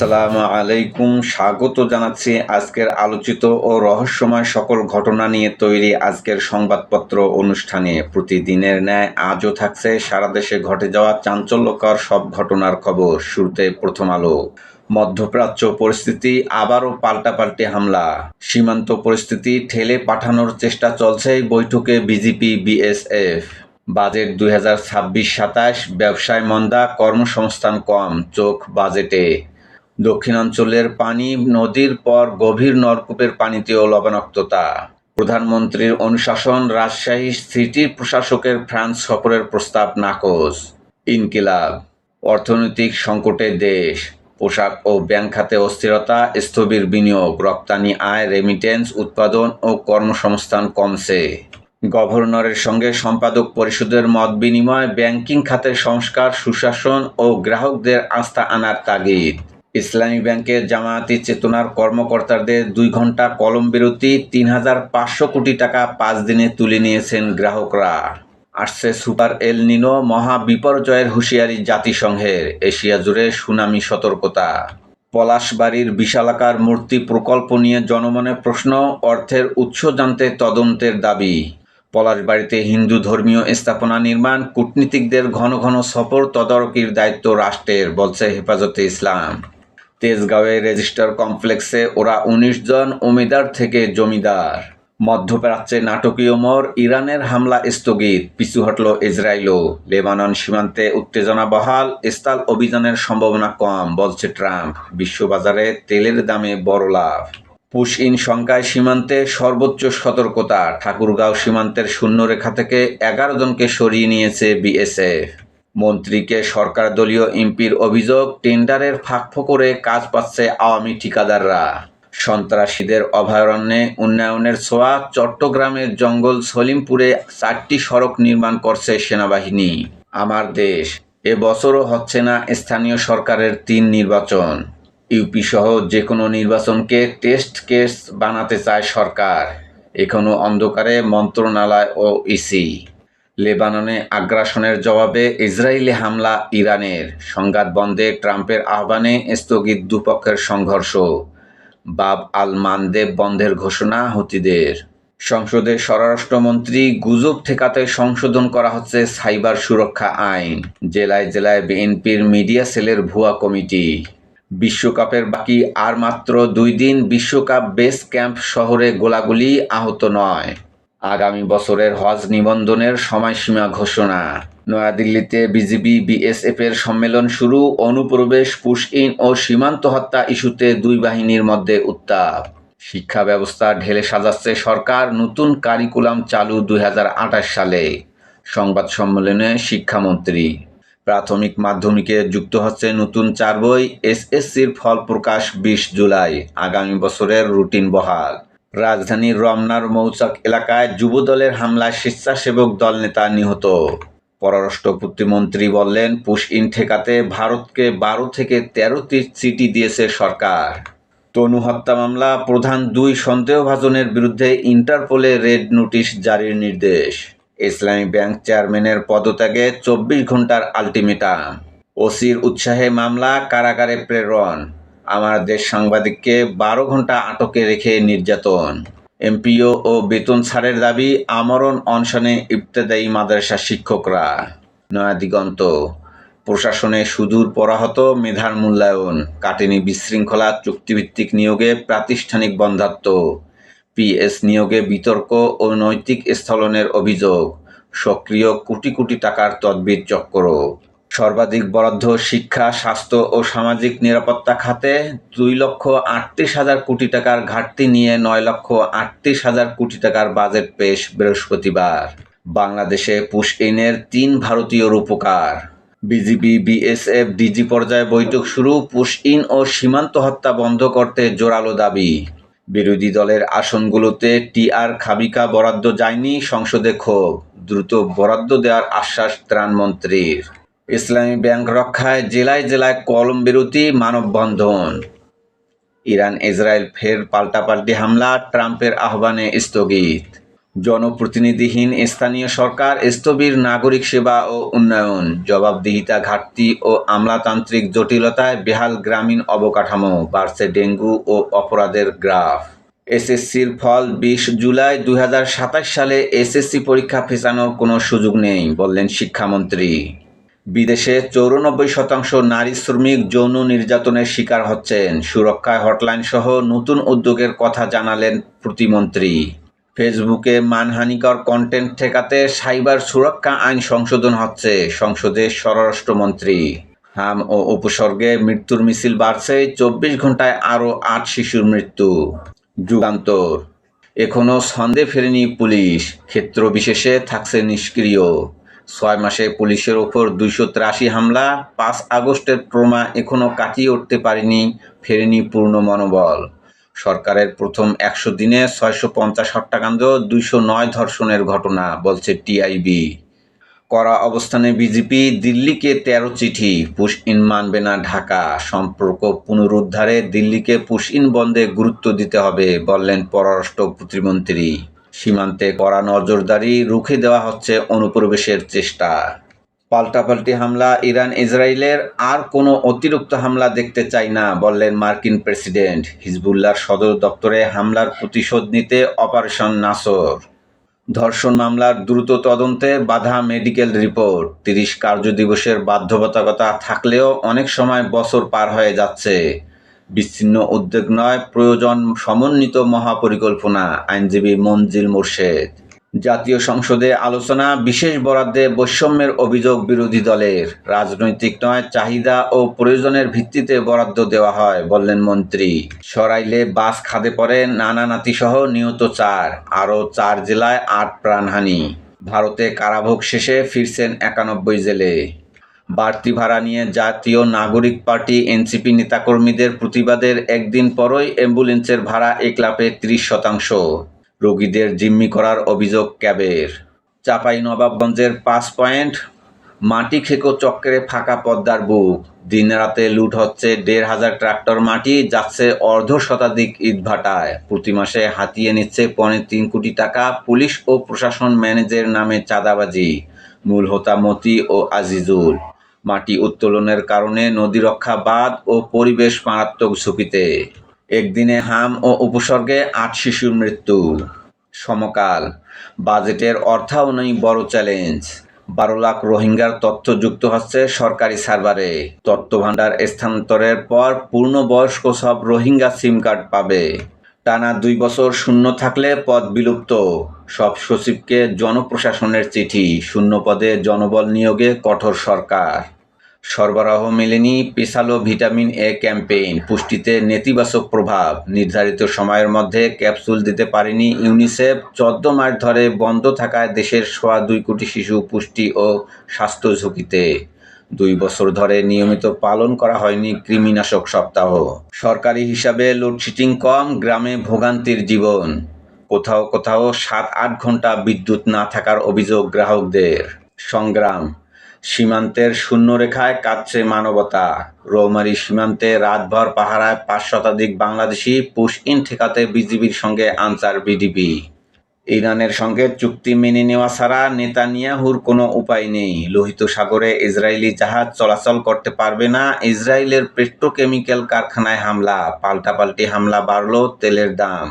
আসসালামু আলাইকুম। স্বাগত জানাচ্ছি আজকের আলোচিত ও রহস্যময় সকল ঘটনা নিয়ে তৈরি আজকের সংবাদপত্র অনুষ্ঠানে। প্রতিদিনের ন্যায় আজও থাকছে সারা দেশে ঘটে যাওয়া চাঞ্চল্যকর সব ঘটনার খবর। শুরুতে প্রথম আলো। মধ্যপ্রাচ্য পরিস্থিতি আবারও পাল্টাপাল্টি হামলা। সীমান্ত পরিস্থিতি ঠেলে পাঠানোর চেষ্টা চলছে বৈঠকে বিজেপি বিএসএফ। বাজেট 2026-27, ব্যবসায় মন্দা, কর্মসংস্থান কম, চোখ বাজেটে। দক্ষিণাঞ্চলের পানি নদীর পর গভীর নলকূপের পানিতেও লবণাক্ততা। প্রধানমন্ত্রীর অনুশাসন, রাজশাহী সিটি প্রশাসকের ফ্রান্স সফরের প্রস্তাব নাকচ। ইনকিলাব, অর্থনৈতিক সংকটে দেশ। পোশাক ও ব্যাংক খাতে অস্থিরতা, স্থবির বিনিয়োগ, রপ্তানি আয়, রেমিটেন্স, উৎপাদন ও কর্মসংস্থান কমছে। গভর্নরের সঙ্গে সম্পাদক পরিষদের মত বিনিময়, ব্যাংকিং খাতের সংস্কার, সুশাসন ও গ্রাহকদের আস্থা আনার তাগিদ। ইসলামী ব্যাংকের জামায়াতি চেতনার কর্মকর্তাদের 2 ঘণ্টা কলম বিরতি, 3,500 কোটি টাকা 5 দিনে তুলে নিয়েছেন গ্রাহকরা। আসছে সুপার এল নিনো, মহা বিপর্যয়ের হুঁশিয়ারি জাতিসংঘের। এশিয়া জুড়ে সুনামি সতর্কতা। পলাশবাড়ীর বিশালাকার মূর্তি প্রকল্প নিয়ে জনমনে প্রশ্ন, অর্থের উৎস জানতে তদন্তের দাবি। পলাশবাড়ীতে হিন্দু ধর্মীয় স্থাপনা নির্মাণ, কূটনীতিকদের ঘন ঘন সফর, তদারকির দায়িত্ব রাষ্ট্রের, বলছে হেফাজতে ইসলাম। তেজগাঁওয়ে রেজিস্টার কমপ্লেক্সে ওরা 19 জন জমিদার থেকে জমিদার। মধ্যপ্রাচ্যে নাটকীয় মোড়, ইরানের হামলা স্থগিত, পিছু হটল ইসরায়েলও। লেবানন সীমান্তে উত্তেজনা বহাল, স্থল অভিযানের সম্ভাবনা কম, বলছে ট্রাম্প। বিশ্ববাজারে তেলের দামে বড় লাভ। পুশ ইন সংখ্যায় সীমান্তে সর্বোচ্চ সতর্কতা। ঠাকুরগাঁও সীমান্তের শূন্যরেখা থেকে 11 জনকে সরিয়ে নিয়েছে বিএসএফ। মন্ত্রীকে সরকার দলীয় এমপির অভিযোগ, টেন্ডারের ফাঁকফোকরে কাজ পাচ্ছে আওয়ামী ঠিকাদাররা। সন্ত্রাসীদের অভয়ারণ্যে উন্নয়নের ছোঁয়া, চট্টগ্রামের জঙ্গল সলিমপুরে 4টি সড়ক নির্মাণ করছে সেনাবাহিনী। আমার দেশ, এবছরও হচ্ছে না স্থানীয় সরকারের 3 নির্বাচন। ইউপি সহ যে কোনো নির্বাচনকে টেস্ট কেস বানাতে চায় সরকার। এখনো অন্ধকারে মন্ত্রণালয় ও ইসি। লেবাননে আগ্রাসনের জবাবে ইসরায়েলি হামলা ইরানের। সংঘাত বন্ধে ট্রাম্পের আহ্বানে স্থগিত দুপক্ষের সংঘর্ষ। বাব আল মানদেব বন্ধের ঘোষণা হুতিদের। সংসদে স্বরাষ্ট্রমন্ত্রী, গুজব ঠেকাতে সংশোধন করা হচ্ছে সাইবার সুরক্ষা আইন। জেলায় জেলায় বিএনপির মিডিয়া সেলের ভুয়া কমিটি। বিশ্বকাপের বাকি আর মাত্র 2 দিন। বিশ্বকাপ বেস ক্যাম্প শহরে গোলাগুলি, আহত 9। আগামী বছরের হজ নিবন্ধনের সময়সীমা ঘোষণা। নয়াদিল্লিতে বিজিবি বিএসএফের সম্মেলন শুরু। অনুপ্রবেশ, পুশ ইন ও সীমান্ত হত্যা ইস্যুতে 2 বাহিনীর মধ্যে উত্তাপ। শিক্ষা ব্যবস্থা ঢেলে সাজাচ্ছে সরকার, নতুন কারিকুলাম চালু 2028 সালে। সংবাদ সম্মেলনে শিক্ষামন্ত্রী। প্রাথমিক মাধ্যমিকে যুক্ত হচ্ছে নতুন 4 বই। এসএসসির ফল প্রকাশ 20 জুলাই। আগামী বছরের রুটিন বহাল। রাজধানীর রমনার মৌচাক এলাকায় যুবদলের হামলায় স্বেচ্ছাসেবক দল নেতা নিহত। পররাষ্ট্র প্রতিমন্ত্রী বললেন, পুশ ইন ঠেকাতে ভারতকে 12 থেকে 13টি চিঠি দিয়েছে সরকার। তনু হত্যা মামলা, প্রধান 2 সন্দেহভাজনের বিরুদ্ধে ইন্টারপোলে রেড নোটিশ জারির নির্দেশ। ইসলামী ব্যাংক চেয়ারম্যানের পদত্যাগে 24 ঘণ্টার আলটিমেটাম। ওসির উৎসাহে মামলা, কারাগারে প্রেরণ। আমার দেশ সাংবাদিককে 12 ঘণ্টা আটকে রেখে নির্যাতন। এমপিও ও বেতন ছাড়ের দাবি, আমরণ অনশনে ইবতেদায়ী মাদ্রাসা শিক্ষকরা। নয়াদিগন্ত, প্রশাসনে সুদূর পরাহত, মেধার মূল্যায়ন কাটেনি, বিশৃঙ্খলা, চুক্তিভিত্তিক নিয়োগে প্রাতিষ্ঠানিক বন্ধাত্ব। পিএস নিয়োগে বিতর্ক ও নৈতিক স্থলনের অভিযোগ। সক্রিয় কোটি কোটি টাকার তদবির চক্র। সর্বাধিক বরাদ্দ শিক্ষা, স্বাস্থ্য ও সামাজিক নিরাপত্তা খাতে। 2,38,000 কোটি টাকার ঘাটতি নিয়ে 9,38,000 কোটি টাকার বাজেট পেশ বৃহস্পতিবার। বাংলাদেশে পুশ ইনের 3 ভারতীয় রূপকার। বিজিবি বিএসএফ ডিজি পর্যায়ে বৈঠক শুরু। পুশ ইন ও সীমান্ত হত্যা বন্ধ করতে জোরালো দাবি। বিরোধী দলের আসনগুলোতে টিআর খাবিকা বরাদ্দ যায়নি, সংসদে ক্ষোভ। দ্রুত বরাদ্দ দেওয়ার আশ্বাস ত্রাণমন্ত্রীর। ইসলামী ব্যাংক রক্ষায় জেলায় জেলায় কলম বিরতি, মানববন্ধন। ইরান ইসরায়েল ফের পাল্টাপাল্টি হামলা, ট্রাম্পের আহ্বানে স্থগিত। জনপ্রতিনিধিহীন স্থানীয় সরকার, স্থবির নাগরিক সেবা ও উন্নয়ন, জবাবদিহিতা ঘাটতি ও আমলাতান্ত্রিক জটিলতায় বেহাল গ্রামীণ অবকাঠামো, বাড়ছে ডেঙ্গু ও অপরাধের গ্রাফ। এসএসসির ফল ২০ জুলাই ২০২৭ সালে এসএসসি পরীক্ষা পেছানোর কোনো সুযোগ নেই, বললেন শিক্ষামন্ত্রী। বিদেশে ৯৪% নারী শ্রমিক যৌন নির্যাতনের শিকার হচ্ছেন। সুরক্ষায় হটলাইন সহ নতুন উদ্যোগের কথা জানালেন প্রতিমন্ত্রী। ফেসবুকে মানহানিকর কন্টেন্ট ঠেকাতে সাইবার সুরক্ষা আইন সংশোধন হচ্ছে, সংসদে স্বরাষ্ট্রমন্ত্রী। হাম ও উপসর্গে মৃত্যুর মিছিল বাড়ছে, ২৪ ঘন্টায় আরও ৮ শিশুর মৃত্যু। যুগান্তর, এখনও ছন্দে ফেরেনি পুলিশ, ক্ষেত্র বিশেষে থাকছে নিষ্ক্রিয়। ৬ মাসে পুলিশের ওপর ২৮৩ হামলা, ৫ আগস্টের ট্রমা এখনও কাটিয়ে উঠতে ফেরেনি পূর্ণ মনোবল। সরকারের প্রথম ১০০ দিনে ৬৫০ হত্যাকাণ্ড, ২০৯ ধর্ষণের ঘটনা, বলছে টিআইবি। কড়া অবস্থানে বিজেপি, দিল্লিকে ১৩ চিঠি, পুশ ইন মানবে না ঢাকা। সম্পর্ক পুনরুদ্ধারে দিল্লিকে পুশ ইন বন্ধে গুরুত্ব দিতে হবে, বললেন পররাষ্ট্র প্রতিমন্ত্রী। সীমান্তে কড়া নজরদারি, রুখে দেওয়া হচ্ছে অনুপ্রবেশের চেষ্টা। পাল্টাপাল্টি হামলা, ইরান ইসরায়েলের আর কোনো অতিরিক্ত হামলা দেখতে চাই না, বললেন মার্কিন প্রেসিডেন্ট। হিজবুল্লাহর সদর দপ্তরে হামলার প্রতিশোধ নিতে অপারেশন নাসর। ধর্ষণ মামলার দ্রুত তদন্তে বাধা মেডিকেল রিপোর্ট। ৩০ কার্যদিবসের বাধ্যবাধকতা থাকলেও অনেক সময় বছর পার হয়ে যাচ্ছে। বিচ্ছিন্ন উদ্যোগ নয়, প্রয়োজন সমন্বিত মহাপরিকল্পনা, আইনজীবী মনজিল মোরশেদ। জাতীয় সংসদে আলোচনা, বিশেষ বরাদ্দে বৈষম্যের অভিযোগ বিরোধী দলের। রাজনৈতিক নয়, চাহিদা ও প্রয়োজনের ভিত্তিতে বরাদ্দ দেওয়া হয়, বললেন মন্ত্রী। সরাইলে বাস খাদে পড়ে নানা নাতিসহ নিহত ৪, আরও ৪ জেলায় ৮ প্রাণহানি। ভারতে কারাভোগ শেষে ফিরছেন ৯১ জেলে। বাড়তি ভাড়া নিয়ে জাতীয় নাগরিক পার্টি এনসিপি নেতাকর্মীদের প্রতিবাদের একদিন পরই অ্যাম্বুলেন্সের ভাড়া একলাপে ৩০%। রোগীদের জিম্মি করার অভিযোগ ক্যাবের। চাঁপাইনবাবগঞ্জের ৫ পয়েন্ট মাটি খেকো চক্রে ফাঁকা পদ্মার বুক। দিনরাতে লুট হচ্ছে ১৫০০ ট্রাক্টর মাটি, যাচ্ছে অর্ধশতাধিক ইটভাটায়। প্রতি মাসে হাতিয়ে নিচ্ছে ৩.৫ কোটি টাকা। পুলিশ ও প্রশাসন ম্যানেজের নামে চাঁদাবাজি। মূল হোতা মতি ও আজিজুল। মাটি উত্তোলনের কারণে নদীরক্ষা বাঁধ ও পরিবেশ মারাত্মক ঝুঁকিতে। একদিনে হাম ও উপসর্গে ৮ শিশুর মৃত্যু। সমকাল, বাজেটের অর্থায়নেই বড় চ্যালেঞ্জ। ১২ লাখ রোহিঙ্গার তথ্য যুক্ত হচ্ছে সরকারি সার্ভারে। তথ্যভাণ্ডার স্থানান্তরের পর পূর্ণবয়স্ক সব রোহিঙ্গা সিম কার্ড পাবে। টানা ২ বছর শূন্য থাকলে পদ বিলুপ্ত। সব সচিবকে জনপ্রশাসনের চিঠি, শূন্য পদে জনবল নিয়োগে কঠোর সরকার। সরবরাহ মেলেনি, পেছালো ভিটামিন এ ক্যাম্পেইন। পুষ্টিতে নেতিবাচক প্রভাব, নির্ধারিত সময়ের মধ্যে ক্যাপসুল দিতে পারেনি ইউনিসেফ। ১৪ মাস ধরে বন্ধ থাকায় দেশের ২.২ কোটি শিশু পুষ্টি ও স্বাস্থ্য ঝুঁকিতে। ২ বছর ধরে নিয়মিত পালন করা হয়নি কৃমিনাশক সপ্তাহ। সরকারি হিসাবে লোডশেডিং কম, গ্রামে ভোগান্তির জীবন। কোথাও কোথাও ৭-৮ ঘন্টা বিদ্যুৎ না থাকার অভিযোগ গ্রাহকদের। সংগ্রাম, সীমান্তের শূন্যরেখায় কাঁদছে মানবতা। রৌমারী সীমান্তে রাতভর পাহারায় ৫ শতাধিক বাংলাদেশি। পুশ ইন ঠেকাতে বিজিবির সঙ্গে আনসার ভিডিপি। ইরানের সঙ্গে চুক্তি মেনে নেওয়া ছাড়া নেতানিয়াহুর কোনো উপায় নেই। লোহিত সাগরে ইসরায়েলি জাহাজ চলাচল করতে পারবে না। ইসরায়েলের পেট্রোকেমিক্যাল কারখানায় হামলা, পাল্টাপাল্টি হামলা, বাড়ল তেলের দাম।